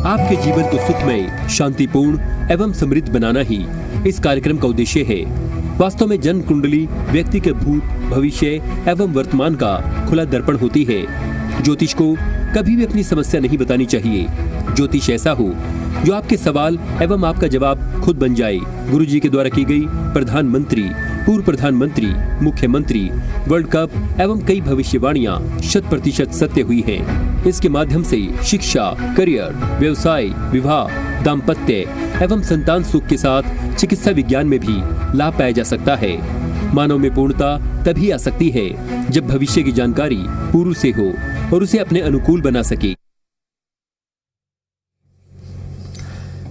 आपके जीवन को सुखमय, शांतिपूर्ण एवं समृद्ध बनाना ही इस कार्यक्रम का उद्देश्य है। वास्तव में जन्म कुंडली व्यक्ति के भूत, भविष्य एवं वर्तमान का खुला दर्पण होती है। ज्योतिष को कभी भी अपनी समस्या नहीं बतानी चाहिए। ज्योतिष ऐसा हो जो आपके सवाल एवं आपका जवाब खुद बन जाए। गुरुजी के द्वारा की गई प्रधानमंत्री, पूर्व प्रधानमंत्री, मुख्यमंत्री, वर्ल्ड कप एवं कई भविष्यवाणियां 100% सत्य हुई हैं। इसके माध्यम से शिक्षा, करियर, व्यवसाय, विवाह, दाम्पत्य एवं संतान सुख के साथ चिकित्सा विज्ञान में भी लाभ पाया जा सकता है। मानव में पूर्णता तभी आ सकती है जब भविष्य की जानकारी पूर्व से हो और उसे अपने अनुकूल बना सके।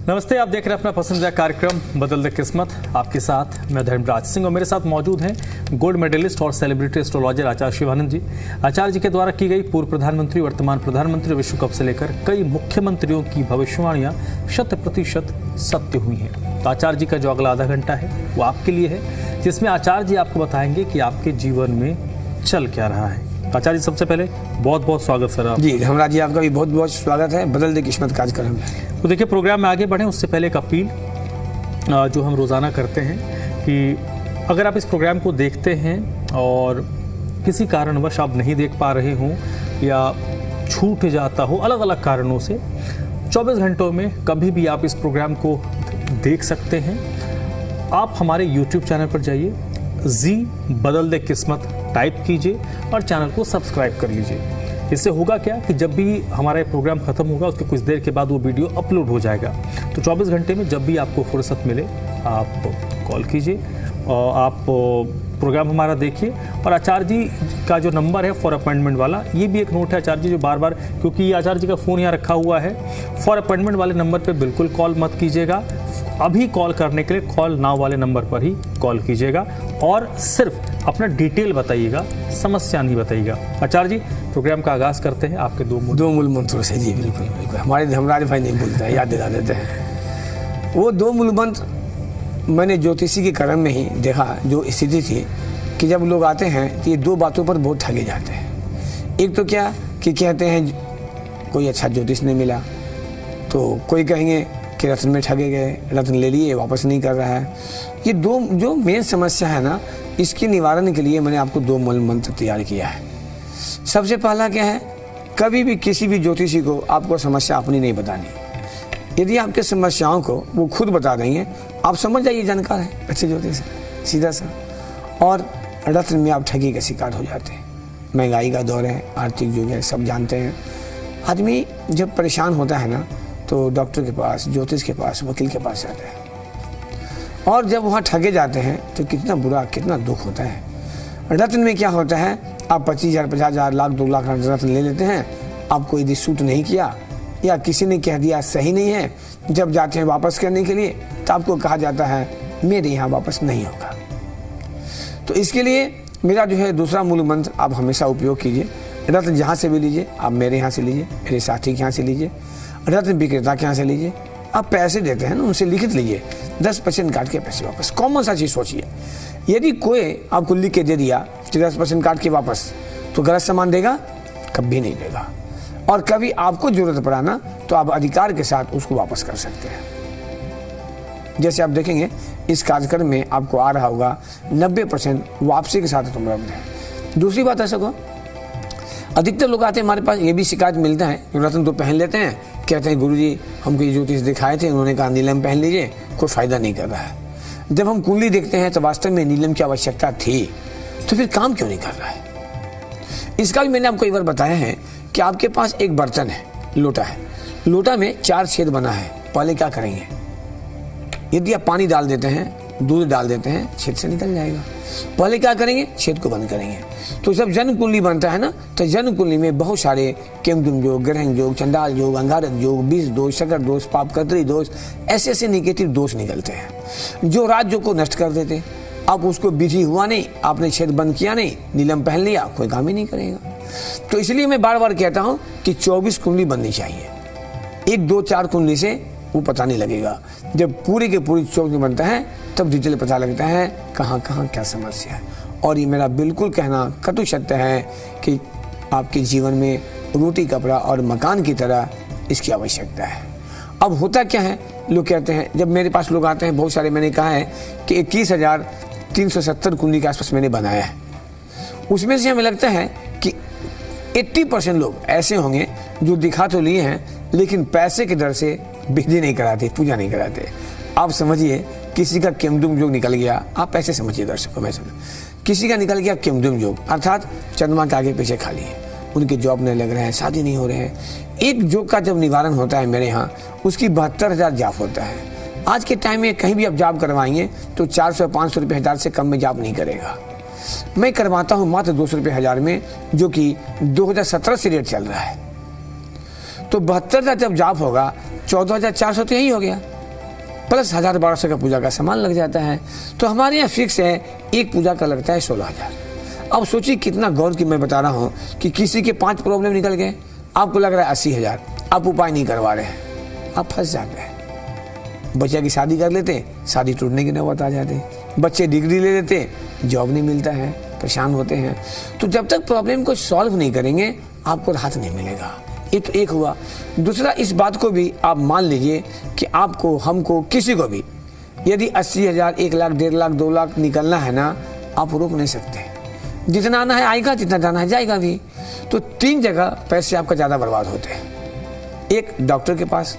नमस्ते, आप देख रहे हैं अपना पसंदीदा कार्यक्रम बदल दे किस्मत। आपके साथ मैं धर्मराज सिंह और मेरे साथ मौजूद हैं गोल्ड मेडलिस्ट और सेलिब्रिटी एस्ट्रोलॉजर आचार्य शिवानंद जी। आचार्य जी के द्वारा की गई पूर्व प्रधानमंत्री, वर्तमान प्रधानमंत्री, विश्व कप से लेकर कई मुख्यमंत्रियों की भविष्यवाणियां 100% सत्य हुई हैं। तो आचार्य जी का जो अगला आधा घंटा है वो आपके लिए है, जिसमें आचार्य जी आपको बताएंगे कि आपके जीवन में चल क्या रहा है। आचार्य जी, सबसे पहले बहुत बहुत स्वागत सर आप। जी धर्मराज जी, आपका भी बहुत बहुत स्वागत है बदल दे किस्मत कार्यक्रम में। तो देखिए, प्रोग्राम में आगे बढ़ें उससे पहले एक अपील जो हम रोज़ाना करते हैं कि अगर आप इस प्रोग्राम को देखते हैं और किसी कारणवश आप नहीं देख पा रहे हों या छूट जाता हो अलग अलग कारणों से, 24 घंटों में कभी भी आप इस प्रोग्राम को देख सकते हैं। आप हमारे यूट्यूब चैनल पर जाइए, जी बदल दे किस्मत टाइप कीजिए और चैनल को सब्सक्राइब कर लीजिए। इससे होगा क्या कि जब भी हमारा प्रोग्राम खत्म होगा उसके कुछ देर के बाद वो वीडियो अपलोड हो जाएगा। तो 24 घंटे में जब भी आपको फुर्सत मिले आप कॉल कीजिए और आप प्रोग्राम हमारा देखिए। और आचार्य जी का जो नंबर है फॉर अपॉइंटमेंट वाला, ये भी एक नोट है आचार्य जी जो बार बार, क्योंकि ये आचार्य जी का फ़ोन यहाँ रखा हुआ है, फॉर अपॉइंटमेंट वाले नंबर पर बिल्कुल कॉल मत कीजिएगा। अभी कॉल करने के लिए कॉल नाउ वाले नंबर पर ही कॉल कीजिएगा और सिर्फ अपना डिटेल बताइएगा, समस्या नहीं बताइएगा। आचार्य जी, प्रोग्राम का आगाज़ करते हैं आपके दो मूल मंत्रों से। जी बिल्कुल बिल्कुल, हमारे धर्मराज भाई नहीं भूलता है, याद दिला देते हैं। वो दो मूल मंत्र मैंने ज्योतिषी के कर्म में ही देखा। जो स्थिति थी कि जब लोग आते हैं तो ये दो बातों पर बहुत ठगे जाते हैं। एक तो क्या कि कहते हैं कोई अच्छा ज्योतिष नहीं मिला, तो कोई कहेंगे कि रत्न में ठगे गए, रत्न ले लिए वापस नहीं कर रहा है। ये दो जो मेन समस्या है ना, इसके निवारण के लिए मैंने आपको दो मूल मंत्र तैयार किया है। सबसे पहला क्या है, कभी भी किसी भी ज्योतिषी को आपको समस्या अपनी नहीं बतानी। यदि आपके समस्याओं को वो खुद बता देंगे, आप समझ जाइए जानकार है, अच्छे ज्योतिष है, सीधा सा। और रत्न में आप ठगी का शिकार हो जाते हैं। महंगाई का दौर है, आर्थिक युग है, सब जानते हैं। आदमी जब परेशान होता है ना तो डॉक्टर के पास, ज्योतिष के पास, वकील के पास जाते हैं। और जब वहाँ ठगे जाते हैं तो कितना बुरा, कितना दुख होता है। रत्न में क्या होता है, आप 25,000, 50,000, लाख, 2 लाख रत्न ले लेते हैं। आपको यदि सूट नहीं किया या किसी ने कह दिया सही नहीं है, जब जाते हैं वापस करने के लिए तो आपको कहा जाता है मेरे यहाँ वापस नहीं होगा। तो इसके लिए मेरा जो है दूसरा मूल मंत्र आप हमेशा उपयोग कीजिए। रत्न जहाँ से भी लीजिए, आप मेरे यहाँ से लीजिए, मेरे साथी के यहाँ से लीजिए, रत्न विक्रेता के यहाँ से लीजिए। आप पैसे देते हैं ना, उनसे लिखित लीजिए, 10% काट के पैसे वापस। कॉमन सा चीज़ सोचिए, यदि कोई आपको लिख के दे दिया कि 10% काट के वापस, तो गलत सामान देगा? कभी नहीं देगा। और कभी आपको जरूरत पड़ा ना तो आप अधिकार के साथ उसको वापस कर सकते हैं। जैसे आप देखेंगे इस कार्यक्रम में आपको आ रहा होगा 90% वापसी के साथ तुम रत्न है। दूसरी बात ऐसा को अधिकतर लोग आते हैं हमारे पास, ये भी शिकायत मिलता है, रत्न तो पहन लेते हैं, कहते हैं गुरुजी हमको ये ज्योतिष दिखाए थे, उन्होंने कहा नीलम पहन लीजिए, कोई फायदा नहीं कर रहा है। जब हम कुंडली देखते हैं तो वास्तव में नीलम की आवश्यकता थी, तो फिर काम क्यों नहीं कर रहा है? इसका भी मैंने आपको एक बार बताया है कि आपके पास एक बर्तन है, लोटा है, लोटा में 4 छेद बना है। पहले क्या करेंगे, यदि आप पानी डाल देते हैं, दूध डाल देते हैं, छेद से निकल जाएगा। पहले क्या करेंगे, छेद को बंद करेंगे। तो जब जन्म कुंडली बनता है ना, तो जन्म कुंडली में बहुत सारे केमदुम योग, ग्रहण योग, चंडाल योग, अंगारक योग, बीज दोष, शकर दोष, पाप कर्तरी दोष, ऐसे ऐसे निगेटिव दोष निकलते हैं जो राज्य को नष्ट कर देते। आप उसको विधि हुआ नहीं, आपने छेद बंद किया नहीं, नीलम पहन लिया, कोई काम ही नहीं करेगा। तो इसलिए मैं बार बार कहता हूँ कि 24 कुंडली बननी चाहिए। 1, 2, 4 कुंडली से वो पता नहीं लगेगा। जब पूरी के पूरी 24 बनता है तब डिटेल पता लगता है कहाँ कहाँ क्या समस्या है। और ये मेरा बिल्कुल कहना कटु सत्य है कि आपके जीवन में रोटी, कपड़ा और मकान की तरह इसकी आवश्यकता है। अब होता क्या है, लोग कहते हैं, जब मेरे पास लोग आते हैं बहुत सारे, मैंने कहा है कि 21,370 कुंडली के आसपास मैंने बनाया है। उसमें से हमें लगता है कि 80% लोग ऐसे होंगे जो दिखा तो लिए हैं लेकिन पैसे के डर से विधि नहीं कराते, पूजा नहीं कराते। आप समझिए किसी का केमदुम योग निकल गया, आप ऐसे समझिए दर्शकों, मैं समझ, किसी का निकल गया केमदुम योग, अर्थात चंद्रमा के आगे पीछे खाली है, उनके जॉब नहीं लग रहे हैं, शादी नहीं हो रहे हैं। एक योग का जब निवारण होता है मेरे यहाँ, उसकी 72,000 जाप होता है। आज के टाइम में कहीं भी आप जाप करवाएंगे तो 400-500 रुपये 1000 से कम में जाप नहीं करेगा। मैं करवाता हूँ मात्र 200 रुपये 1000 में, जो कि 2017 से रेट चल रहा है। तो 72,000 जब जाप होगा, 14,400 तो यही हो गया, प्लस 1000-1200 का पूजा का सामान लग जाता है। तो हमारे यहाँ फिक्स है, एक पूजा का लगता है 16,000। अब सोचिए कितना गौर की मैं बता रहा हूँ कि किसी के 5 प्रॉब्लम निकल गए, आपको लग रहा है 80,000, आप उपाय नहीं करवा रहे हैं, आप फंस जाते हैं। बच्चे की शादी कर लेते, शादी टूटने की नौबत आ जाती, बच्चे डिग्री ले लेते, जॉब नहीं मिलता है, परेशान होते हैं। तो जब तक प्रॉब्लम को सॉल्व नहीं करेंगे आपको राहत नहीं मिलेगा। ये तो एक हुआ। दूसरा, इस बात को भी आप मान लीजिए कि आपको, हमको, किसी को भी यदि 80,000, 1 लाख, 1.5 लाख, 2 लाख निकलना है ना, आप रोक नहीं सकते। जितना आना है आएगा, जितना जाना है जाएगा भी। तो 3 जगह पैसे आपका ज़्यादा बर्बाद होते हैं। एक, डॉक्टर के पास,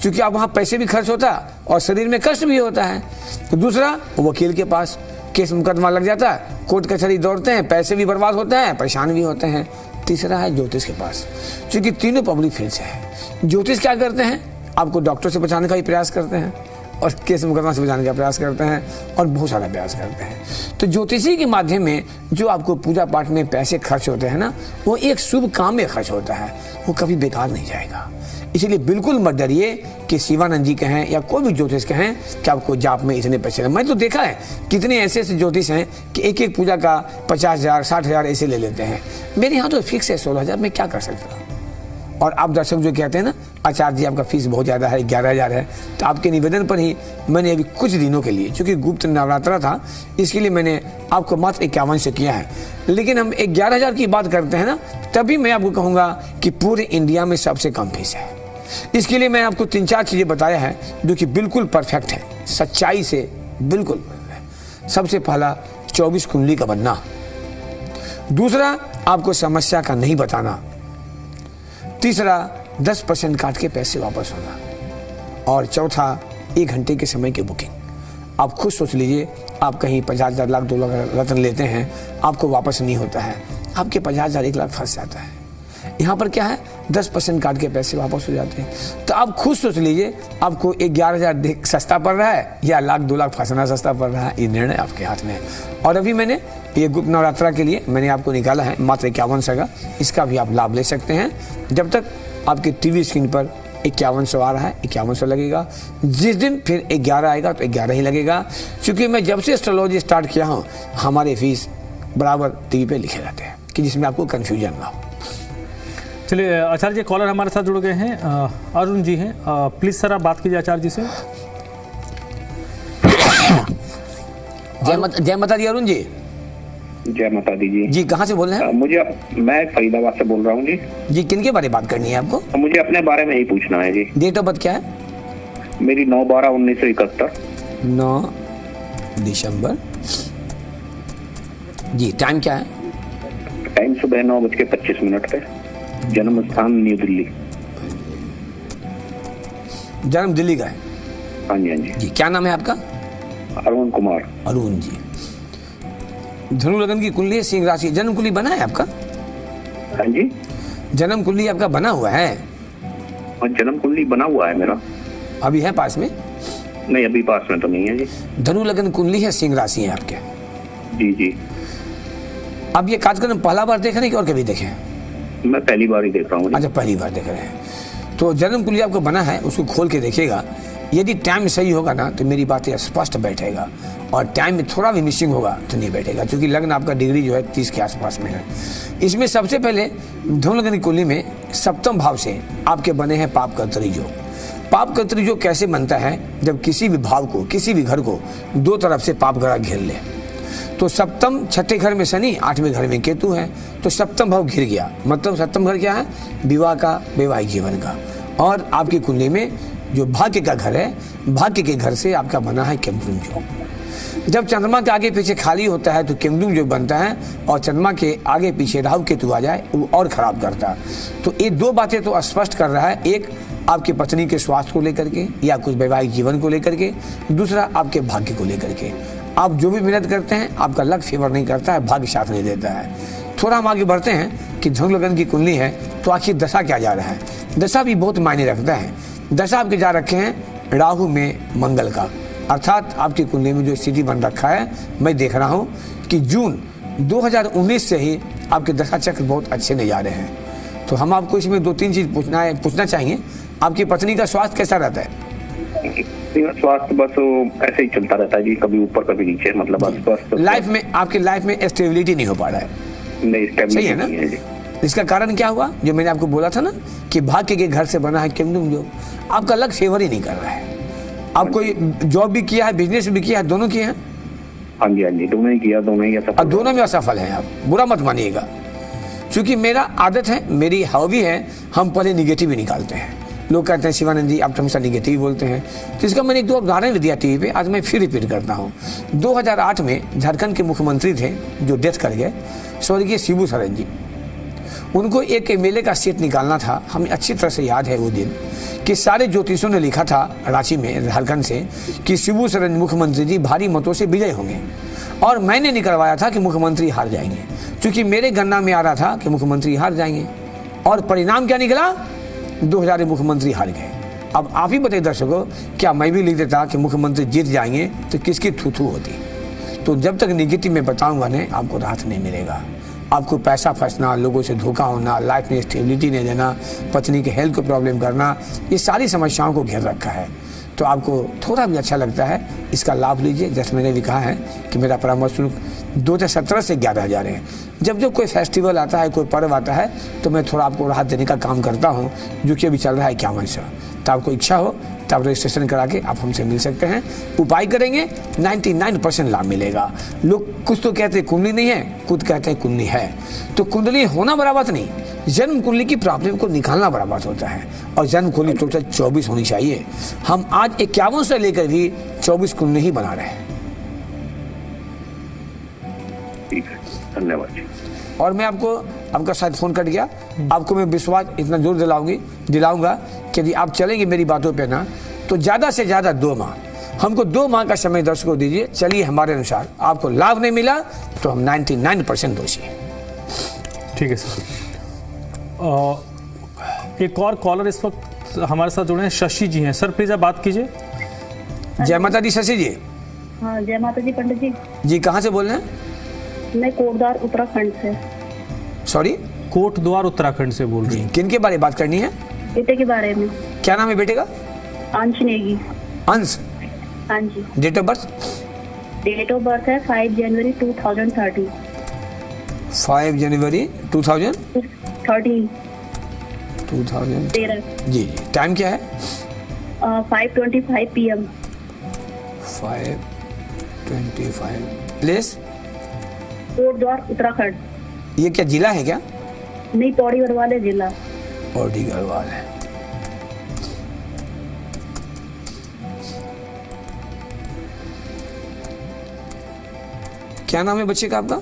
क्योंकि आप वहाँ पैसे भी खर्च होता और शरीर में कष्ट भी होता है। तो दूसरा, वकील के पास, केस मुकदमा लग जाता है, कोर्ट कचहरी दौड़ते हैं, पैसे भी बर्बाद होते हैं, परेशान भी होते हैं। तीसरा है ज्योतिष के पास, क्योंकि तीनों पब्लिक फील्ड से है। ज्योतिष क्या करते हैं, आपको डॉक्टर से बचाने का भी प्रयास करते हैं और केस मुकदमा से बचाने का प्रयास करते हैं और बहुत सारा प्रयास करते हैं। तो ज्योतिषी के माध्यम में जो आपको पूजा पाठ में पैसे खर्च होते हैं ना, वो एक शुभ काम में खर्च होता है, वो कभी बेकार नहीं जाएगा। इसलिए बिल्कुल मत डरिए कि शिवानंद जी कहें या कोई भी ज्योतिष कहें कि आपको जाप में इतने पैसे। मैं तो देखा है कितने ऐसे ऐसे ज्योतिष हैं कि एक एक पूजा का 50,000, 60,000 ऐसे ले लेते हैं। मेरे यहाँ तो फिक्स है 16,000, मैं क्या कर सकता हूँ। और आप दर्शक जो कहते हैं ना, आचार्य जी आपका फीस बहुत ज़्यादा है, 11,000 है, तो आपके निवेदन पर ही मैंने अभी कुछ दिनों के लिए, चूँकि गुप्त नवरात्रा था, इसके लिए मैंने आपको मात्र 51 से किया है। लेकिन हम 11,000 की बात करते हैं ना, तभी मैं आपको कहूँगा कि पूरे इंडिया में सबसे कम फीस है। इसके लिए मैंने आपको 3-4 चीज़ें बताया है जो कि बिल्कुल परफेक्ट है, सच्चाई से बिल्कुल। सबसे पहला, 24 कुंडली का बनना। दूसरा, आपको समस्या का नहीं बताना। तीसरा, 10% काट के पैसे वापस होना। और चौथा, 1 घंटे के समय की बुकिंग। आप खुद सोच लीजिए, आप कहीं 50,000, लाख, 2 लाख रत्न लेते हैं, आपको वापस नहीं होता है, आपके 50,000, 1 लाख फंस जाता है। यहाँ पर क्या है, 10% काट के पैसे वापस हो जाते हैं। तो आप खुद सोच लीजिए, आपको 11,000 सस्ता पड़ रहा है या लाख, 2 लाख फंसना सस्ता पड़ रहा है, ये निर्णय आपके हाथ में है। और अभी मैंने ये गुप्त नवरात्रा के लिए मैंने आपको निकाला है मात्र 5100 का, इसका भी आप लाभ ले सकते हैं। जब तक आपके टीवी स्क्रीन पर 5100 आ रहा है, 5100 लगेगा। जिस दिन फिर 11 आएगा तो 11 ही लगेगा, क्योंकि मैं जब से एस्ट्रोलॉजी स्टार्ट किया हूँ, हमारे फीस बराबर टीवी पे लिखे जाते हैं कि जिसमें आपको कन्फ्यूजन ना हो। चलिए आचार्य जी, कॉलर हमारे साथ जुड़ गए हैं, अरुण जी हैं। प्लीज सर आप बात कीजिए आचार्य जी से। जय माता दी अरुण जी। जय माता दी जी। जी कहाँ से बोल रहे हैं? मैं फरीदाबाद से बोल रहा हूँ जी। जी किन के बारे में बात करनी है आपको? मुझे अपने बारे में ही पूछना है जी। डेट ऑफ बर्थ क्या है? मेरी 9/12/1971। 9 दिसंबर। जी टाइम क्या है? टाइम सुबह 9:25 पे। जन्म स्थान न्यू दिल्ली। जन्म दिल्ली का है? हाँ जी, हाँ जी। जी क्या नाम है आपका? अरुण कुमार। अरुण जी। धनु लगन की कुंडली है, सिंह राशि। जन्म कुंडली बना है आपका? हाँ जी। जन्म कुंडली आपका बना हुआ है? और जन्म कुंडली बना हुआ है मेरा। अभी है पास में? नहीं अभी पास में तो नहीं है जी। धनु लगन कुंडली है, सिंह राशि है आपके? जी जी। अब ये कार्यक्रम पहला बार देख रहे हैं कि और कभी देखे हैं? मैं पहली बार ही देख रहा हूँ। अच्छा पहली बार देख रहे हैं। तो जन्म कुंडली आपको बना है, उसको खोल के देखिएगा। यदि टाइम सही होगा ना तो मेरी बात स्पष्ट बैठेगा, और टाइम में थोड़ा भी मिसिंग होगा तो नहीं बैठेगा, क्योंकि लग्न आपका डिग्री जो है 30 के आसपास में है। इसमें सबसे पहले धनु लगन की कुंडली में सप्तम भाव से आपके बने हैं पाप कर्तरी योग। पाप कर्तरी योग कैसे बनता है? जब किसी भी भाव को, किसी भी घर को 2 तरफ से पाप ग्रह घेर ले, तो सप्तम, 6ठे घर में शनि, 8वें घर में केतु है, तो सप्तम भाव घिर गया। मतलब सप्तम घर क्या है? विवाह का, वैवाहिक जीवन का। और आपकी कुंडली में जो भाग्य का घर है, भाग्य के घर से आपका बना है केमद्रुम योग। जब चंद्रमा के आगे पीछे खाली होता है तो केमद्रुम योग बनता है, और चंद्रमा के आगे पीछे राहु केतु आ जाए वो और खराब करता है। तो ये दो बातें तो स्पष्ट कर रहा है, एक आपकी पत्नी के स्वास्थ्य को लेकर के या कुछ वैवाहिक जीवन को लेकर के, दूसरा आपके भाग्य को लेकर के। आप जो भी मेहनत करते हैं आपका लक फेवर नहीं करता है, भाग्य साथ नहीं देता है। थोड़ा हम आगे बढ़ते हैं कि धनु लग्न की कुंडली है तो आखिर दशा क्या जा रहा है। दशा भी बहुत मायने रखता है। दशा आपके जा रखे हैं राहु में मंगल का, अर्थात आपकी कुंडली में जो स्थिति बन रखा है, मैं देख रहा हूँ कि जून 2019 से ही आपके दशा चक्र बहुत अच्छे नहीं जा रहे हैं। तो हम आपको इसमें 2-3 चीज पूछना चाहेंगे। आपकी पत्नी का स्वास्थ्य कैसा रहता है? स्वास्थ्य बस ऐसे ही चलता रहता है जी, कभी ऊपर कभी नीचे, मतलब अस्वस्थ। लाइफ में, आपकी लाइफ में स्टेबिलिटी नहीं हो पा रहा है। नहीं, सही है ना? नहीं है जी। इसका कारण क्या हुआ? जो मैंने आपको बोला था ना कि भाग्य के घर से बना है केमद्रुम योग, आपका लक फेवर ही नहीं कर रहा है। आप कोई जॉब भी किया है, बिजनेस भी किया है, दोनों किए हैं? हाँ जी, हाँ जी, दोनों ही किया, दोनों ही असफल। और दोनों में असफल हैं आप, बुरा मत मानिएगा। क्योंकि मेरा आदत है, मेरी हॉबी है, हम पहले निगेटिव ही निकालते हैं। लोग कहते हैं शिवानंद जी आप तो हमेशा निगेटिव ही बोलते हैं, तो इसका मैंने 2 उदाहरण भी दिया टीवी पे, आज मैं फिर रिपीट करता हूँ। 2008 में झारखंड के मुख्यमंत्री थे जो डेथ कर गए, स्वर्गीय शिबू सोरेन जी। उनको एक एमएलए का सीट निकालना था। हमें अच्छी तरह से याद है वो दिन कि सारे ज्योतिषों ने लिखा था रांची में, झारखंड से, कि शिबू सोरेन मुख्यमंत्री जी भारी मतों से विजय होंगे, और मैंने निकलवाया था कि मुख्यमंत्री हार जाएंगे, क्योंकि मेरे गणना में आ रहा था कि मुख्यमंत्री हार जाएंगे। और परिणाम क्या निकला? 2000 मुख्यमंत्री हार गए। अब आप ही बताइए दर्शकों, क्या मैं भी लिख देता कि मुख्यमंत्री जीत जाएंगे तो किसकी थू होती? तो जब तक निगेटिव में बताऊंगा नहीं, आपको राहत नहीं मिलेगा। आपको पैसा फंसना, लोगों से धोखा होना, लाइफ में स्टेबिलिटी नहीं देना, पत्नी के हेल्थ को प्रॉब्लम करना, ये सारी समस्याओं को घेर रखा है। तो आपको थोड़ा भी अच्छा लगता है, इसका लाभ लीजिए। जैसे मैंने भी कहा है कि मेरा परामर्श शुल्क 2017 से 11,000 है। जब कोई फेस्टिवल आता है, कोई पर्व आता है, तो मैं थोड़ा आपको राहत देने का काम करता हूँ, जो कि अभी चल रहा है 51 से। तो आपको इच्छा हो तो आप रजिस्ट्रेशन करा के आप हमसे मिल सकते हैं। उपाय करेंगे, 99% लाभ मिलेगा। लोग कुछ तो कहते हैं कुंडली नहीं है, कुछ कहते हैं कुंडली है। तो कुंडली होना बड़ा बात नहीं, जन्म कुंडली की प्रॉब्लम को निकालना बड़ा बात होता है। और जन्म कुंडली टोटल 24 होनी चाहिए। हम आज 51 से लेकर भी 24 कुंडली ही बना रहे हैं। ठीक है, धन्यवाद जी। और मैं आपको, आपका शायद फोन कट गया, आपको मैं विश्वास इतना जोर दिलाऊंगा कि यदि आप चलेंगे मेरी बातों पे ना, तो ज़्यादा से ज़्यादा 2 माह, हमको 2 माह का समय दर्शकों दीजिए। चलिए हमारे अनुसार आपको लाभ नहीं मिला तो हम 99% दोषी हैं। ठीक है सर। एक और कॉलर इस वक्त हमारे साथ जुड़े हैं, शशि जी हैं। सर प्लीज आप बात कीजिए। जय माता दी शशि जी। हाँ, जय माता जी पंडित जी। जी कहाँ से बोल रहे हैं? मैं कोटद्वार उत्तराखंड से। सॉरी? कोटद्वार उत्तराखंड से बोल रही जी, किन के बारे में बात करनी है? बेटे के बारे में। क्या नाम है बेटे का? अंश नेगी। अंश? हाँ जी। Date of birth? Date of birth है 5 जनवरी 2013। 5 जनवरी 2013। 13। जी। टाइम क्या है? 5:25 PM। 5:25। प्लेस? कोटद्वार उत्तराखंड। ये क्या जिला है क्या? नहीं, पौड़ी गढ़वाल जिला। पौड़ी गढ़वाल है। क्या नाम है बच्चे का आपका?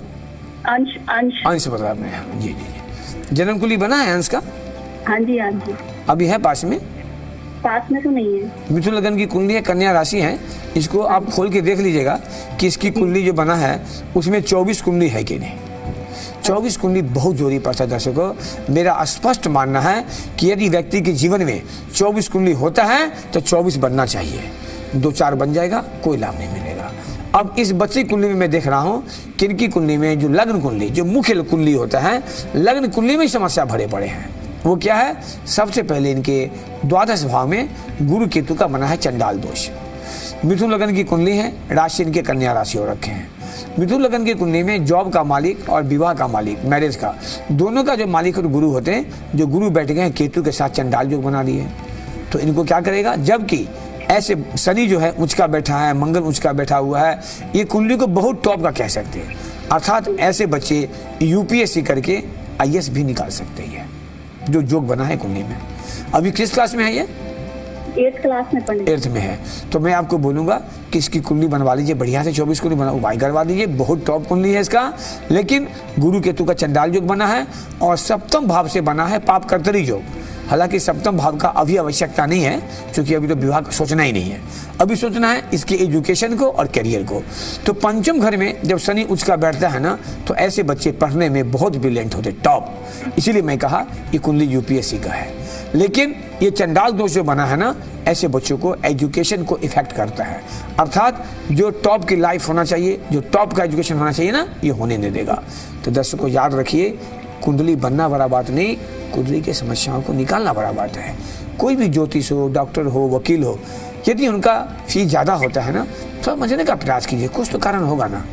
अंश। अंश। अंश बता आपने? जी जी। जन्म कुंडली बना है अंश का? हाँ जी, हाँ जी। अभी है पास में? पास में तो नहीं है। मिथुन लगन की कुंडली है, कन्या राशि है। इसको आप खोल के देख लीजिएगा कि इसकी कुंडली जो बना है उसमें 24 कुंडली है कि नहीं। 24 कुंडली बहुत जरूरी पड़ता है दर्शकों। मेरा स्पष्ट मानना है कि यदि व्यक्ति के जीवन में 24 कुंडली होता है तो 24 बनना चाहिए। 2-4 बन जाएगा, कोई लाभ नहीं मिलेगा। अब इस बच्ची कुंडली में मैं देख रहा हूँ कि इनकी कुंडली में जो लग्न कुंडली, जो मुख्य कुंडली होता है, लग्न कुंडली में समस्या भरे पड़े हैं। वो क्या है? सबसे पहले इनके द्वादश भाव में गुरु केतु का बना है चंडाल दोष। मिथुन लगन की कुंडली है, राशि इनके कन्या राशि हो रखे हैं। मिथुन लगन की कुंडली में जॉब का मालिक और विवाह का मालिक, मैरिज का, दोनों का जो मालिक और गुरु होते हैं, जो गुरु बैठ गए हैं केतु के साथ चंडाल योग बना लिए। तो इनको क्या करेगा? जबकि ऐसे शनि जो है उचका बैठा है, मंगल उचका बैठा हुआ है, ये कुंडली को बहुत टॉप का कह सकते हैं। अर्थात ऐसे बच्चे यूपीएससी करके आईएएस भी निकाल सकते हैं, जो जोग बना है कुंडली में। अभी किस क्लास में है ये? 8th क्लास में पढ़ने। 8th में है, तो मैं आपको बोलूँगा कि इसकी कुंडली बनवा लीजिए बढ़िया से, 24 कुंडली बना उपाय करवा दीजिए, बहुत टॉप कुंडली है इसका। लेकिन गुरु केतु का चंडाल योग बना है और सप्तम भाव से बना है पाप कर्तरी योग। हालांकि सप्तम भाव का अभी आवश्यकता नहीं है, क्योंकि अभी तो विवाह का सोचना ही नहीं है, अभी सोचना है इसके एजुकेशन को और करियर को। तो पंचम घर में जब शनि उच्च का बैठता है ना, तो ऐसे बच्चे पढ़ने में बहुत ब्रिलियंट होते, टॉप। इसीलिए मैं कहा ये कुंडली यूपीएससी का है। लेकिन ये चंडाल दोष जो बना है ना, ऐसे बच्चों को एजुकेशन को इफेक्ट करता है, अर्थात जो टॉप की लाइफ होना चाहिए, जो टॉप का एजुकेशन होना चाहिए ना, ये होने नहीं देगा। तो दर्शकों याद रखिए, कुंडली बनना बड़ा बात नहीं, कुंडली की समस्याओं को निकालना बड़ा बात है। कोई भी ज्योतिष हो, डॉक्टर हो, वकील हो, यदि उनका फीस ज़्यादा होता है ना, तो समझने का प्रयास कीजिए, कुछ तो कारण होगा ना।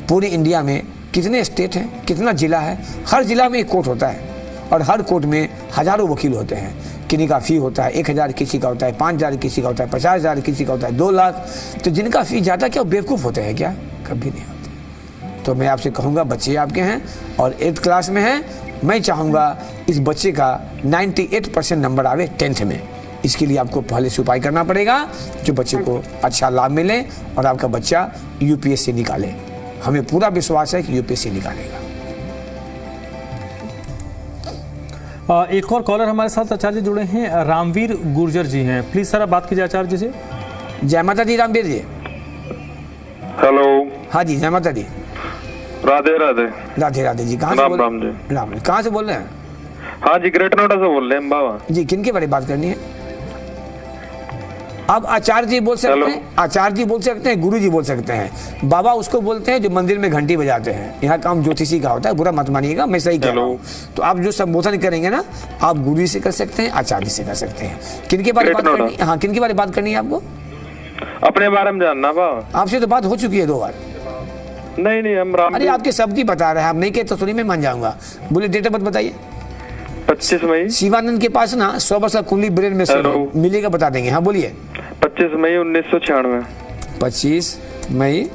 पूरे इंडिया में कितने स्टेट हैं, कितना जिला है, हर जिला में एक कोर्ट होता है और हर कोर्ट में हजारों वकील होते हैं। किसी का फी होता है 1000, किसी का होता है 5000, किसी का होता है 50000, किसी का होता है 2 लाख। तो जिनका फी ज़्यादा क्या बेवकूफ़ होते हैं क्या? कभी नहीं होते। तो मैं आपसे कहूँगा, बच्चे आपके हैं और 8th क्लास में हैं, मैं चाहूँगा इस बच्चे का 98% नंबर आवे 10th में। इसके लिए आपको पहले से उपाय करना पड़ेगा जो बच्चे को अच्छा लाभ मिले और आपका बच्चा यूपीएससी निकाले। हमें पूरा विश्वास है कि यूपीएससी निकालेगा। एक और कॉलर हमारे साथ आचार्य जुड़े हैं, रामवीर गुर्जर जी हैं। प्लीज सर आप बात कीजिए आचार्य जी से। जय माता दी रामवीर जी। हेलो। हाँ जी, जय माता दी। राधे राधे। राधे राधे जी। कहाँ से बोल राम जी। राम, कहाँ से बोल रहे हैं? हाँ जी, ग्रेट नोएडा से बोल रहे हैं बाबा जी। किन के बारे में बात करनी है? आप आचार्य जी बोल सकते हैं, आचार्य जी बोल सकते हैं, गुरु जी बोल सकते हैं। बाबा उसको बोलते हैं जो मंदिर में घंटी बजाते हैं। यहाँ काम ज्योतिषी का होता है, बुरा मत मानिएगा, मैं सही कह रहा हूँ। तो आप जो संबोधन करेंगे ना, आप गुरु से कर सकते हैं, आचार्य से कर सकते हैं। किन के बारे में बात करनी है? हाँ, किन के बारे में बात करनी है आपको? अपने बारे में जानना बाबा। आपसे तो बात हो चुकी है 2 बार। नहीं नहीं, हम राम। अरे आपके शब्द ही बता रहे हैं, आप नहीं कहते तो मैं मान जाऊंगा। बोले डेट ऑफ बर्थ बताइए। 25 मई। शिवानंद के पास ना 100 वर्ष का कुंडली ब्रेन में मिलेगा, बता देंगे। हाँ बोलिए। 25 मई 1996। 25 मई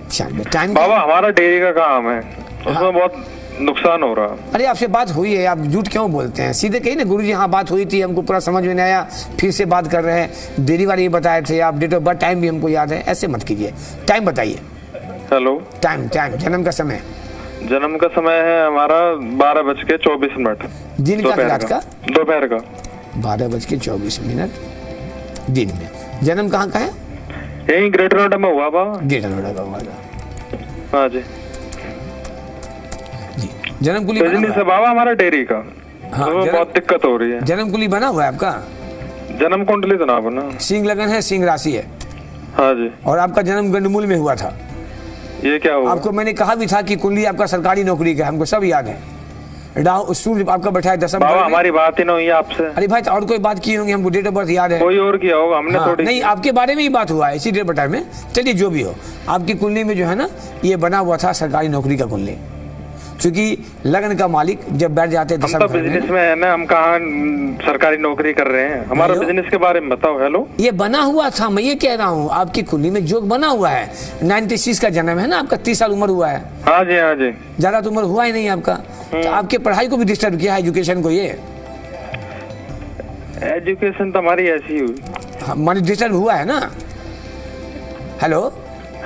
96। टाइम बाबा हमारा डेयरी का काम है, उसमें बहुत नुकसान हो रहा है। अरे आपसे बात हुई है, आप झूठ क्यों बोलते हैं? सीधे कही ना, गुरुजी हाँ बात हुई थी, हमको पूरा समझ में नहीं आया, फिर से बात कर रहे हैं। डेयरी वाले ये बताए थे, आप डेट ऑफ बर्थ टाइम भी हमको याद है, ऐसे मत कीजिए। टाइम बताइए। हेलो। टाइम जन्म का समय। जन्म का समय है हमारा 12:24। दिन का रात का? दोपहर का। 12:24 दिन में। जन्म कहाँ का है? यही ग्रेटर नोएडा में हुआ बाबा। ग्रेटर नोएडा का हुआ था। हाँ जी। जन्म कुली बिजनेस है बाबा हमारा डेयरी का। हाँ, तो बहुत दिक्कत हो रही है। जन्म कुली बना हुआ है आपका? जन्म कुंडली तो ना बना। सिंह लगन है, सिंह राशि है। हाँ जी। और आपका जन्म गंडमूल में हुआ था। ये क्या हुआ? आपको मैंने कहा भी था कि कुंडली आपका सरकारी नौकरी का, हमको सब याद है। राहु सूर्य आपका बैठा है 10th बाबा, हमारी बात ही नहीं हुई आपसे। अरे भाई, तो और कोई बात की होंगी, हमको डेट ऑफ बर्थ याद है। कोई और किया होगा, हमने थोड़ी। नहीं, आपके बारे में ही बात हुआ है इसी डेट ऑफ बर्थ में। चलिए जो भी हो, आपकी कुंडली में जो है ना, ये बना हुआ था सरकारी नौकरी का कुंडली। क्योंकि लगन का मालिक जब बैठ जाते हैं हम तो बिजनेस में है ना, हम कहाँ सरकारी नौकरी कर रहे हैं। हमारा बिजनेस के बारे में बताओ। हेलो। ये बना हुआ था, मैं ये कह रहा हूँ, आपकी कुंडली में जोग बना हुआ है। 96 का जन्म है ना आपका, 30 साल उम्र हुआ है। हाँ जी हाँ जी। ज्यादा तो उम्र हुआ ही नहीं आपका। तो आपके पढ़ाई को भी डिस्टर्ब किया है, एजुकेशन को। ये एजुकेशन तो हमारी ऐसी हुई। मानी डिस्टर्ब हुआ है ना। हेलो।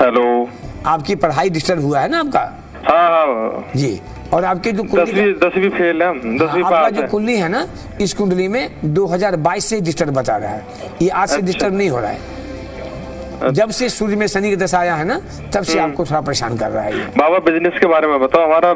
हेलो। आपकी पढ़ाई डिस्टर्ब हुआ है ना आपका? हाँ हाँ जी। और आपके जो 10वीं फेल है हम, 10वीं आपका पास जो है। कुंडली है ना, इस कुंडली में 2022 से डिस्टर्ब बता रहा है। ये आज से डिस्टर्ब नहीं हो रहा है। जब से सूर्य में शनि की दशा आया है ना, तब से आपको थोड़ा परेशान कर रहा है ये। बाबा बिजनेस के बारे में बताओ, हमारा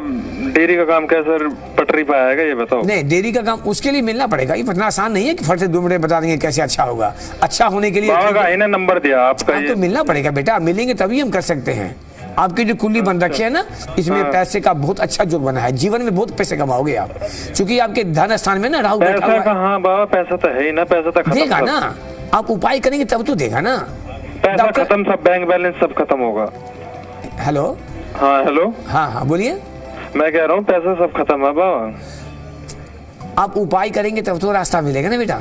डेयरी का काम कैसे पटरी पे आएगा ये बताओ। नहीं, डेयरी का काम उसके लिए मिलना पड़ेगा। ये इतना आसान नहीं है कि फट से 2 मिनट बता देंगे कैसे अच्छा होगा। अच्छा होने के लिए बाबा का इन्हें नंबर दिया आपका, आपको मिलना पड़ेगा बेटा, मिलेंगे तभी हम कर सकते हैं। आपकी जो कुंडली बन रखी है ना, इसमें पैसे का बहुत अच्छा योग बना है। जीवन में बहुत पैसे कमाओगे आप, क्योंकि आपके धन स्थान में ना राहु बैठा हुआ है। हाँ बाबा, पैसा तो है ही ना, पैसा तो देगा ना। आप उपाय करेंगे तब तो देगा ना। पैसा खत्म, सब बैंक बैलेंस सब खत्म होगा। हेलो। हाँ हेलो। हाँ बोलिए। मैं कह रहा हूँ पैसा सब खत्म है बाबा। आप उपाय करेंगे तब तो रास्ता मिलेगा ना बेटा।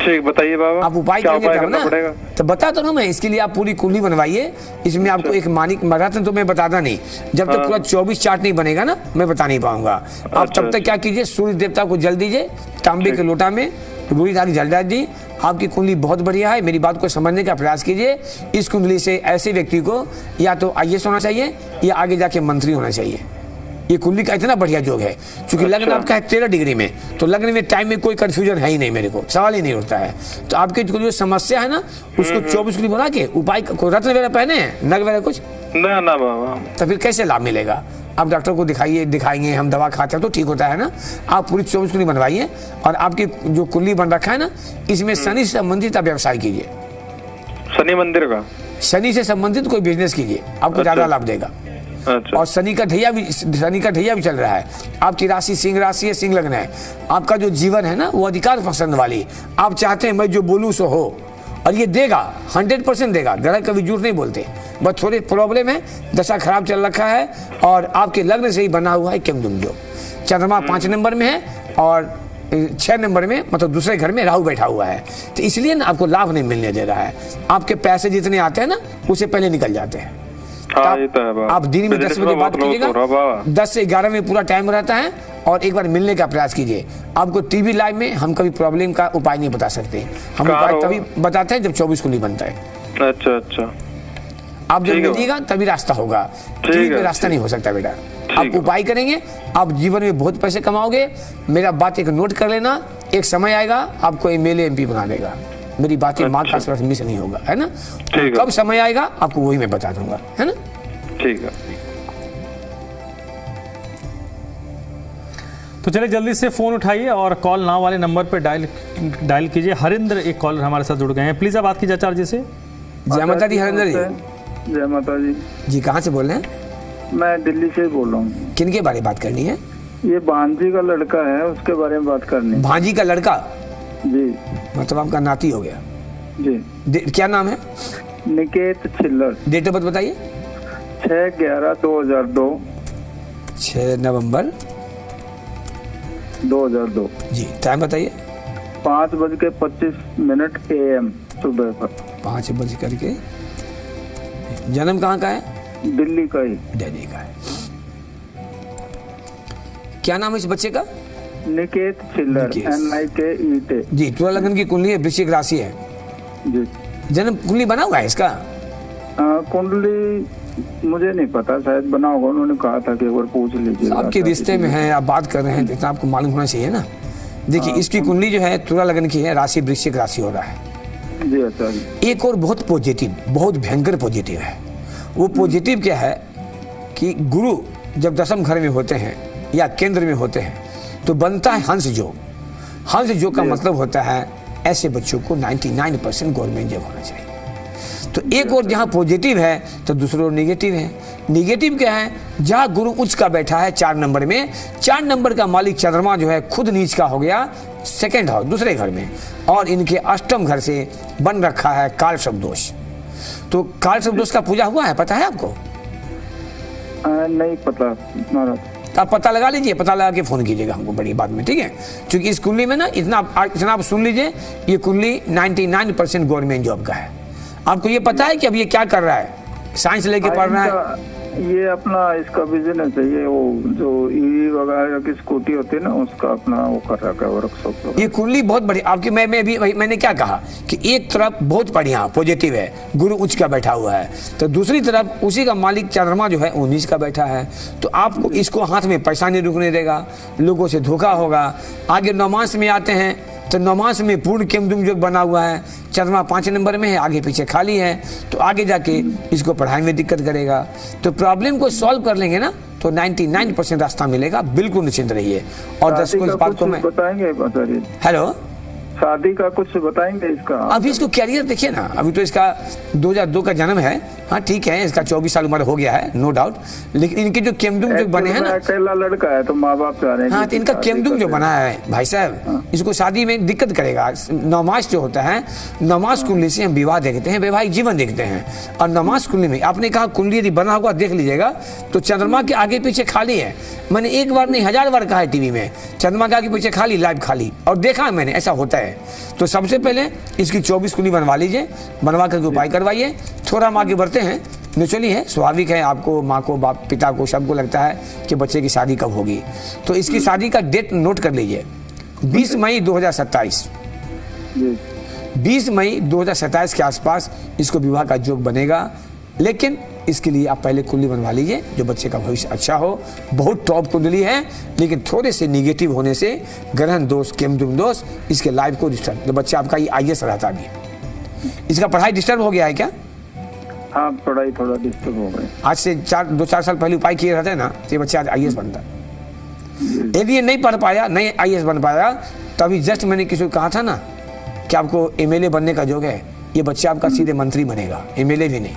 ठीक, बताइए बाबा। आप उपाय क्या करेंगे उपाय तब करना ना। पड़ेगा? तो बता तो ना मैं, इसके लिए आप पूरी कुंडली बनवाइए। इसमें आपको एक मानिक मराठन तो मैं बताता नहीं, जब तक पूरा 24 चार्ट नहीं बनेगा ना, मैं बता नहीं पाऊंगा। आप तब तक क्या कीजिए, सूर्य देवता को जल दीजिए, तांबे के लोटा में पूरी तारीख जल डाल दी। आपकी कुंडली बहुत बढ़िया है, मेरी बात को समझने का प्रयास कीजिए। इस कुंडली से ऐसे व्यक्ति को या तो IAS होना चाहिए या आगे जाके मंत्री होना चाहिए। ये कुंडली का इतना बढ़िया योग है, क्योंकि लग्न आपका है 13 डिग्री में, तो लग्न में टाइम में कोई कंफ्यूजन है ही नहीं, मेरे को सवाल ही नहीं उठता है। तो आपकी जो समस्या है ना, उसको 24 कुंडली बना के उपाय, कोई रत्न वगैरह पहने हैं, नग वगैरह कुछ ना ना बाबा। तो फिर कैसे लाभ मिलेगा? आप डॉक्टर को दिखाएंगे, हम दवा खाते हैं तो ठीक होता है ना। आप पूरी 24 कुंडली बनवाइए, और आपकी जो कुंडली बन रखा है ना, इसमें शनि से संबंधित आप व्यवसाय कीजिए। शनि मंदिर का? शनि से संबंधित कोई बिजनेस कीजिए, आपको ज्यादा लाभ देगा। अच्छा। और शनि का ढैया भी चल रहा है। आपकी राशि सिंह राशि है, सिंह लग्न है। आपका जो जीवन है ना, वो अधिकार पसंद वाली, आप चाहते हैं मैं जो बोलूं सो हो, और ये देगा, 100% देगा। ग्रह कभी झूठ नहीं बोलते, बस थोड़े प्रॉब्लम है, दशा खराब चल रखा है, और आपके लग्न से ही बना हुआ है केमदुम जो। चंद्रमा 5 नंबर में है, और 6 नंबर में, मतलब दूसरे घर में राहु बैठा हुआ है। तो इसलिए ना आपको लाभ नहीं मिलने दे रहा है। आपके पैसे जितने आते हैं ना, उससे पहले निकल जाते हैं। हाँ, ये तो है बाबा। आप दिन में 10 बजे बात कीजिएगा, 10 से 11 में पूरा टाइम रहता है, और एक बार मिलने का प्रयास कीजिए। आपको टीवी लाइव में हम कभी प्रॉब्लम का उपाय नहीं बता सकते, हम उपाय तभी बताते हैं जब 24 कुंडली बनता है। अच्छा अच्छा। आप जब मिलिएगा तभी रास्ता होगा, टीवी पे रास्ता नहीं हो सकता बेटा। आप उपाय करेंगे, आप जीवन में बहुत पैसे कमाओगे। मेरा बात एक नोट कर लेना, एक समय आएगा आपको MLA MP बना देगा। मेरी बातें माँ का आशीर्वाद मिस नहीं होगा, है ना। कब समय आएगा आपको वही मैं बता दूंगा, है ना। ठीक है। तो चलिए जल्दी से फोन उठाइए और कॉल नाउ वाले नंबर पे डायल कीजिए। हरिंद्र एक कॉलर हमारे साथ जुड़ गए हैं, प्लीज आप बात कीजिए आचार्य जी से। जय माता दी हरिंद्र जी। जय माता जी। जी कहाँ से बोल रहे हैं? मैं दिल्ली से बोल रहा हूँ। किन के बारे में बात करनी है? ये भांजी का लड़का है, उसके बारे में बात करनी है। भांजी का लड़का? जी। मतलब आपका नाती हो गया? जी। क्या नाम है? Niket Chhillar. Date of birth बताइए। 6/11/2002। 6 नवंबर 2002। जी। टाइम बताइए। 5:25 AM सुबह पर। 5 बज करके। जन्म कहाँ का है? दिल्ली का ही। दिल्ली का है। क्या नाम है इस बच्चे का? निकेत छिल्लर, NIKET। जी। तुला लग्न की कुंडली है, वृश्चिक राशि है। जी। जन्म कुंडली बना हुआ है इसका? कुंडली मुझे नहीं पता, शायद बना होगा, उन्होंने कहा था कि एक बार पूछ लीजिए। आपके रिश्ते में है, आप बात कर रहे हैं, इतना आपको मालूम होना चाहिए ना। देखिए इसकी कुंडली जो है तुला लग्न की है, राशि वृश्चिक राशि हो रहा है। जी अच्छा जी। एक और बहुत पॉजिटिव, बहुत भयंकर पॉजिटिव है। वो पॉजिटिव क्या है कि गुरु जब 10वें घर में होते हैं या केंद्र में होते हैं तो बनता है हंस योग। हंस योग का मतलब होता है ऐसे बच्चों को 99% गवर्नमेंट जॉब होना चाहिए। तो एक और जहाँ पॉजिटिव है तो दूसरा और निगेटिव है। निगेटिव क्या है? जहाँ गुरु उच्च का बैठा है 4 नंबर में, 4 नंबर का मालिक चंद्रमा जो है खुद नीच का हो गया 2nd हाउस, दूसरे घर में, और इनके 8वें घर से बन रखा है काल शब्दोष। तो काल शब्दोष का पूजा हुआ है, पता है आपको? नहीं पता महाराज। तो आप पता लगा लीजिए, पता लगा के फोन कीजिएगा हमको बड़ी बात में, ठीक है। क्योंकि इस कुंडली में ना इतना आप सुन लीजिए, ये कुंडली 99% गवर्नमेंट जॉब का है। आपको ये पता है कि अब ये क्या कर रहा है? साइंस लेके पढ़ रहा है। ये अपना इसका बिजनेस है, ये वो जो EV वगैरह की स्कूटी होती है ना, उसका अपना वो कर रखा है वर्कशॉप। ये कुंडली बहुत बड़ी आपकी। मैंने क्या कहा कि एक तरफ बहुत बढ़िया पॉजिटिव है, गुरु उच्च का बैठा हुआ है, तो दूसरी तरफ उसी का मालिक चंद्रमा जो है 19 का बैठा है। तो आपको इसको हाथ में पैसा नहीं रुकने देगा, लोगों से धोखा होगा। आगे 9 मास में आते हैं तो 9 मास में पूर्ण केमदुम योग बना हुआ है, चंद्रमा 5 नंबर में है, आगे पीछे खाली है, तो आगे जाके इसको पढ़ाई में दिक्कत करेगा। तो प्रॉब्लम को सॉल्व कर लेंगे ना तो 99% रास्ता मिलेगा, बिल्कुल निश्चिंत रहिए। और दर्शकों इस बात को मैं बताएंगे। हेलो, शादी का कुछ बताएंगे इसका? अभी इसको कैरियर देखिए ना, अभी तो इसका 2002 का जन्म है। हाँ ठीक है, इसका 24 साल उम्र हो गया है, नो डाउट। लेकिन इनके जो केमदुम जो बने हैं ना, अकेला लड़का है तो माँ बाप चाह रहे हैं। हाँ, तो इनका केमदुम जो बना है भाई साहब, इसको शादी में दिक्कत करेगा। 9 मास जो होता है, 9 मास कुंडली से हम विवाह देखते हैं, वैवाहिक जीवन देखते हैं। और 9 मास कुंडली में आपने कहा कुंडली यदि बना होगा देख लीजिएगा तो चंद्रमा के आगे पीछे खाली है। मैंने एक बार नहीं 1000 बार कहा है टीवी में, चंद्रमा के आगे पीछे खाली, लाइव खाली, और देखा मैंने, ऐसा होता है। है। तो सबसे पहले इसकी 24 कुंडली बनवा लीजिए, बनवा करके उपाय करवाइए। थोड़ा हम आगे बढ़ते हैं। नेचुरली है, स्वाभाविक है, आपको माँ को, बाप, पिता को, सबको लगता है कि बच्चे की शादी कब होगी। तो इसकी शादी का डेट नोट कर लीजिए, 20 मई 2027। 20 मई 2027 के आसपास इसको विवाह का योग बनेगा। लेकिन इसके लिए आप पहले कुंडली बनवा लीजिए जो बच्चे का भविष्य अच्छा हो। बहुत टॉप कुंडली है, लेकिन थोड़े से निगेटिव होने से ग्रहण दोष, केमद्रुम दोष इसके लाइफ को डिस्टर्ब। तो बच्चा आपका ये IAS रहता भी, इसका पढ़ाई डिस्टर्ब हो गया है क्या? हाँ, पढ़ाई थोड़ा डिस्टर्ब हो गई। आज से 2-4 साल पहले उपाय किए रहते हैं ना, तो ये बच्चा आज IAS बनता। यदि ये नहीं पढ़ पाया, नहीं IAS बन पाया, तो अभी जस्ट मैंने किसी को कहा था ना कि आपको MLA बनने का योग है, ये बच्चा आपका सीधे मंत्री बनेगा, MLA भी नहीं।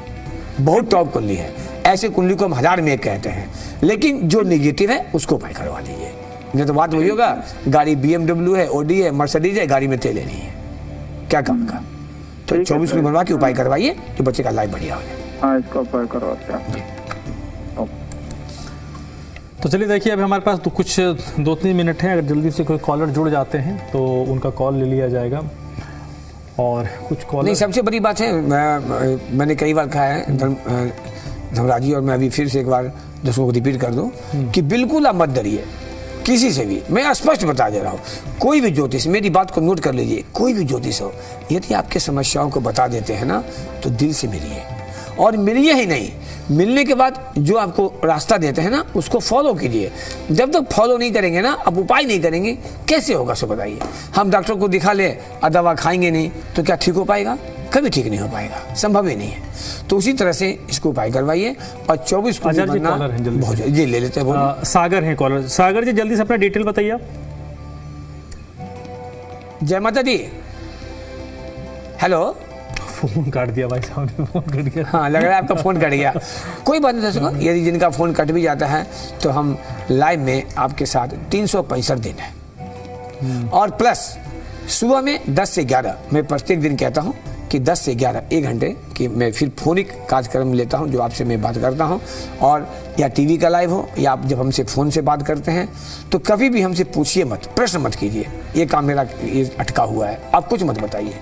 बहुत टॉप कुंडली है। ऐसे कुंडली को हम 1000 में 1 कहते हैं। लेकिन जो निगेटिव है उसको उपाय करवा लीजिए। नहीं तो बात वही होगा, गाड़ी BMW है, OD है, मर्सिडीज है, गाड़ी में तेल नहीं है, क्या काम का। तो 24 कुंडली बनवा के उपाय करवाइए कि बच्चे का लाइफ बढ़िया हो जाए। हाँ, इसका उपाय करवाते हैं। तो चलिए देखिए, अभी हमारे पास तो कुछ 2-3 मिनट हैं। अगर जल्दी से कोई कॉलर जुड़ जाते हैं तो उनका कॉल ले लिया जाएगा। और कुछ कॉल नहीं, सबसे बड़ी बात है, मैंने कई बार कहा है धर्मराज जी, और मैं अभी फिर से एक बार दोस्तों को रिपीट कर दूं कि बिल्कुल आप मत डरिए किसी से भी। मैं स्पष्ट बता दे रहा हूँ, कोई भी ज्योतिष, मेरी बात को नोट कर लीजिए, कोई भी ज्योतिष हो, यदि आपके समस्याओं को बता देते हैं ना, तो दिल से मिलिए। और मिलिए ही नहीं, मिलने के बाद जो आपको रास्ता देते हैं ना, उसको फॉलो कीजिए। जब तक फॉलो नहीं करेंगे ना, आप उपाय नहीं करेंगे, कैसे होगा सो बताइए। हम डॉक्टर को दिखा ले और दवा खाएंगे नहीं तो क्या ठीक हो पाएगा? कभी ठीक नहीं हो पाएगा, संभव ही नहीं है। तो उसी तरह से इसको उपाय करवाइए। और 24 को जी ले लेते हैं। सागर हैं कॉलर। सागर जी, जल्दी से अपना डिटेल बताइए आप। जय माता दी। हेलो, फोन काट दिया भाई साहब ने, फोन कट गया। हाँ, लग रहा है आपका फोन कट गया। कोई बात नहीं दर्शकों, यदि जिनका फोन कट भी जाता है तो हम लाइव में आपके साथ 365 दिन है। और प्लस सुबह में 10 से 11 मैं प्रत्येक दिन कहता हूँ कि 10 से 11 1 घंटे की मैं फिर फोनिक कार्यक्रम लेता हूँ, जो आपसे मैं बात करता हूँ। और या टीवी का लाइव हो, या आप जब हमसे फ़ोन से बात करते हैं तो कभी भी हमसे पूछिए मत, प्रश्न मत कीजिए, ये काम मेरा ये अटका हुआ है, आप कुछ मत बताइए।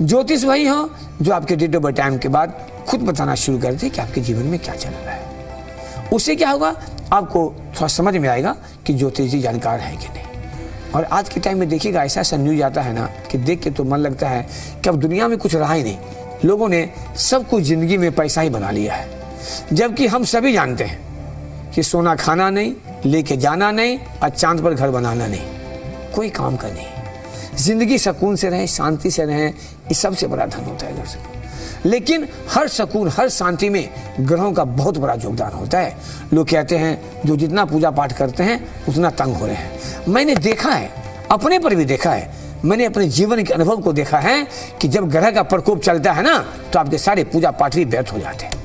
ज्योतिष वही हो जो आपके डेट ऑफ बर्थ टाइम के बाद खुद बताना शुरू कर दे कि आपके जीवन में क्या चल रहा है। उससे क्या होगा, आपको थोड़ा समझ में आएगा कि ज्योतिष जी जानकार है कि नहीं। और आज के टाइम में देखिएगा, ऐसा ऐसा न्यूज आता है ना कि देख के तो मन लगता है कि अब दुनिया में कुछ रहा ही नहीं। लोगों ने सब कुछ जिंदगी में पैसा ही बना लिया है, जबकि हम सभी जानते हैं कि सोना खाना नहीं, लेके जाना नहीं, और चांद पर घर बनाना नहीं, कोई काम का नहीं। जिंदगी सुकून से रहे, शांति से रहे, ये सबसे बड़ा धन होता है दोस्तों। लेकिन हर सुकून, हर शांति में ग्रहों का बहुत बड़ा योगदान होता है। लोग कहते हैं जो जितना पूजा पाठ करते हैं उतना तंग हो रहे हैं। मैंने देखा है, अपने पर भी देखा है, मैंने अपने जीवन के अनुभव को देखा है कि जब ग्रह का प्रकोप चलता है ना, तो आपके सारे पूजा पाठ भी व्यर्थ हो जाते हैं।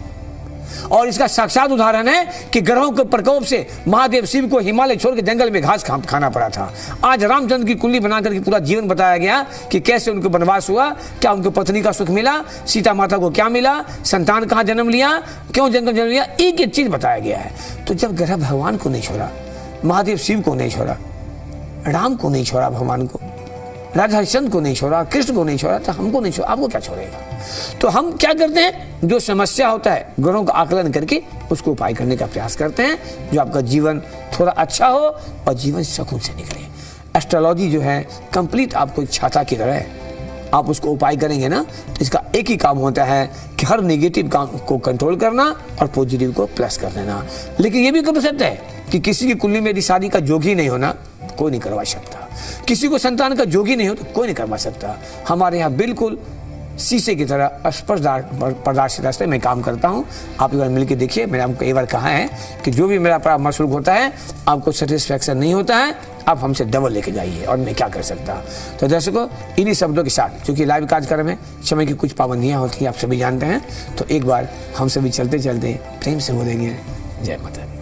और इसका साक्षात उदाहरण है कि ग्रहों के प्रकोप से महादेव शिव को हिमालय छोड़ के जंगल में घास खाना पड़ा था। आज रामचंद्र की कुंडली बनाकर के पूरा जीवन बताया गया कि कैसे उनको वनवास हुआ, क्या उनको पत्नी का सुख मिला, सीता माता को क्या मिला, संतान कहाँ जन्म लिया, क्यों जंगल जन्म लिया, एक एक चीज बताया गया है। तो जब ग्रह भगवान को नहीं छोड़ा, महादेव शिव को नहीं छोड़ा, राम को नहीं छोड़ा, भगवान को, राजा हरिश्चंद्र को नहीं छोड़ा, कृष्ण को नहीं छोड़ा, तो हमको नहीं छोड़ा, आपको क्या छोड़ेगा। तो हम क्या करते हैं, जो समस्या होता है ग्रहों का आकलन करके उसको उपाय करने का प्रयास करते हैं, जो आपका जीवन थोड़ा अच्छा हो और जीवन सुकून से निकले। एस्ट्रोलॉजी जो है कंप्लीट आपको एक छाता की तरह है। आप उसको उपाय करेंगे ना, तो इसका एक ही काम होता है कि हर नेगेटिव काम को कंट्रोल करना और पॉजिटिव को प्लस कर देना। लेकिन ये भी कर सकता है कि किसी की कुंडली में यदि शादी का योग ही नहीं होना, कोई नहीं करवा सकता। किसी को संतान का योग ही नहीं हो तो कोई नहीं करवा सकता। हमारे यहाँ बिल्कुल शीशे की तरह स्पर्श रास्ते में काम करता हूँ। आप एक बार मिलकर देखिए। मैंने आपको कई बार कहा है कि जो भी मेरा परामर्श होता है, आपको सेटिस्फैक्शन नहीं होता है, आप हमसे डबल लेके जाइए और मैं क्या कर सकता। तो दर्शकों, इन्हीं शब्दों के साथ, क्योंकि लाइव कार्यक्रम है, समय की कुछ पाबंदियाँ होती हैं, आप सभी जानते हैं, तो एक बार हम सभी चलते चलते प्रेम से बोलेंगे जय माता दी।